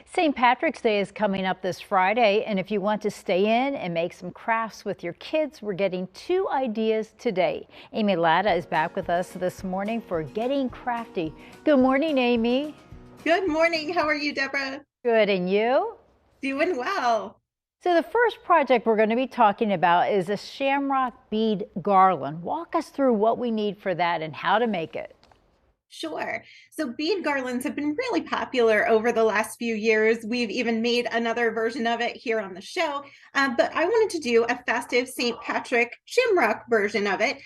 St. Patrick's Day is coming up this Friday, and if you want to stay in and make some crafts with your kids, we're getting 2 ideas today. Amy Latta is back with us this morning for Getting Crafty. Good morning, Amy. Good morning. How are you, Deborah? Good, and you? Doing well. So the first project we're going to be talking about is a shamrock bead garland. Walk us through what we need for that and how to make it. Sure. So bead garlands have been really popular over the last few years. We've even made another version of it here on the show. But I wanted to do a festive St. Patrick shamrock version of it.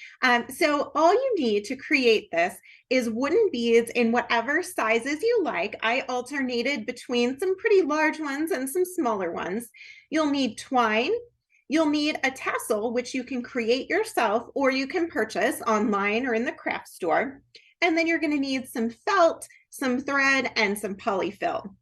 So all you need to create this is wooden beads in whatever sizes you like. I alternated between some pretty large ones and some smaller ones. You'll need twine. You'll need a tassel, which you can create yourself or you can purchase online or in the craft store. And then you're going to need some felt, some thread, and some polyfill.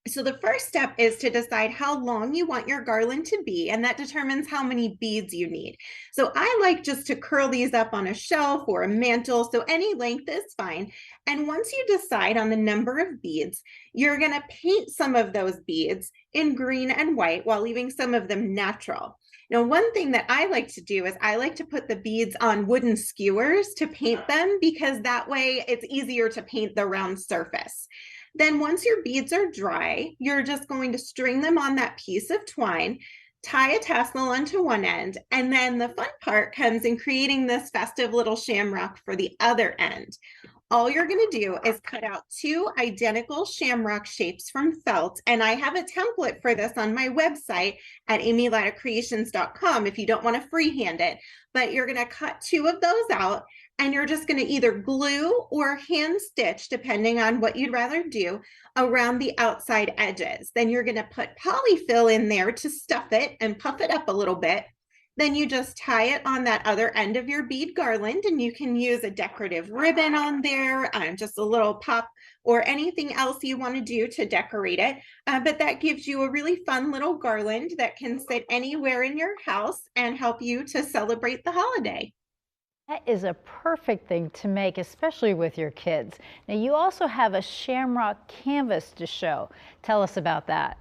So the first step is to decide how long you want your garland to be, and that determines how many beads you need. So I like just to curl these up on a shelf or a mantle, so any length is fine. And once you decide on the number of beads, you're going to paint some of those beads in green and white while leaving some of them natural. Now, one thing that I like to do is I like to put the beads on wooden skewers to paint them because that way it's easier to paint the round surface. Then once your beads are dry, you're just going to string them on that piece of twine, tie a tassel onto one end, and then the fun part comes in creating this festive little shamrock for the other end. All you're going to do is cut out 2 identical shamrock shapes from felt, and I have a template for this on my website at amylattacreations.com if you don't want to freehand it. But you're going to cut 2 of those out, and you're just going to either glue or hand stitch, depending on what you'd rather do, around the outside edges. Then you're going to put polyfill in there to stuff it and puff it up a little bit. Then you just tie it on that other end of your bead garland, and you can use a decorative ribbon on there, just a little pop or anything else you want to do to decorate it. But that gives you a really fun little garland that can sit anywhere in your house and help you to celebrate the holiday. That is a perfect thing to make, especially with your kids. Now, you also have a shamrock canvas to show. Tell us about that.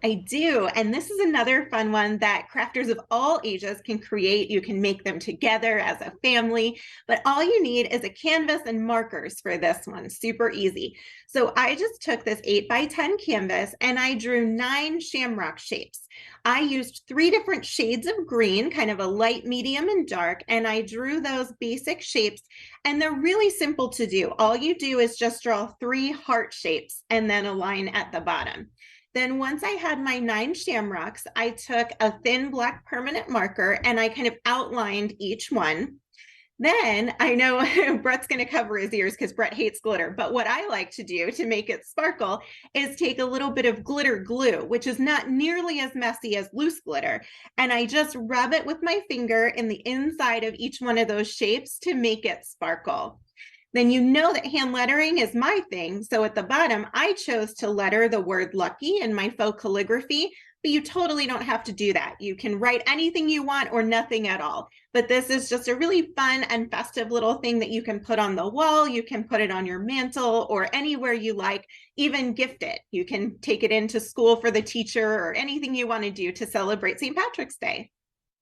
I do. And this is another fun one that crafters of all ages can create. You can make them together as a family, but all you need is a canvas and markers for this one. Super easy. So I just took this 8x10 canvas and I drew 9 shamrock shapes. I used 3 different shades of green, kind of a light, medium, and dark, and I drew those basic shapes, and they're really simple to do. All you do is just draw 3 heart shapes and then a line at the bottom. Then once I had my 9 shamrocks, I took a thin black permanent marker and I kind of outlined each one. Then I know Brett's going to cover his ears because Brett hates glitter. But what I like to do to make it sparkle is take a little bit of glitter glue, which is not nearly as messy as loose glitter. And I just rub it with my finger in the inside of each one of those shapes to make it sparkle. Then you know that hand lettering is my thing. So at the bottom, I chose to letter the word lucky in my faux calligraphy, but you totally don't have to do that. You can write anything you want or nothing at all. But this is just a really fun and festive little thing that you can put on the wall. You can put it on your mantle or anywhere you like, even gift it. You can take it into school for the teacher or anything you want to do to celebrate St. Patrick's Day.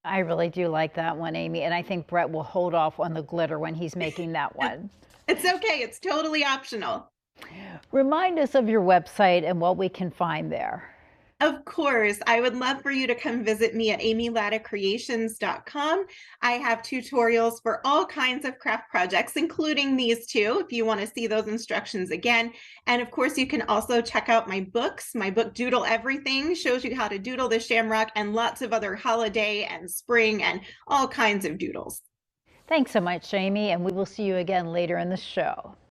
I really do like that one, Amy, and I think Brett will hold off on the glitter when he's making that one. It's okay. It's totally optional. Remind us of your website and what we can find there. Of course, I would love for you to come visit me at amylattacreations.com. I have tutorials for all kinds of craft projects, including these 2, if you want to see those instructions again. And of course, you can also check out my books. My book, Doodle Everything, shows you how to doodle the shamrock and lots of other holiday and spring and all kinds of doodles. Thanks so much, Amy, and we will see you again later in the show.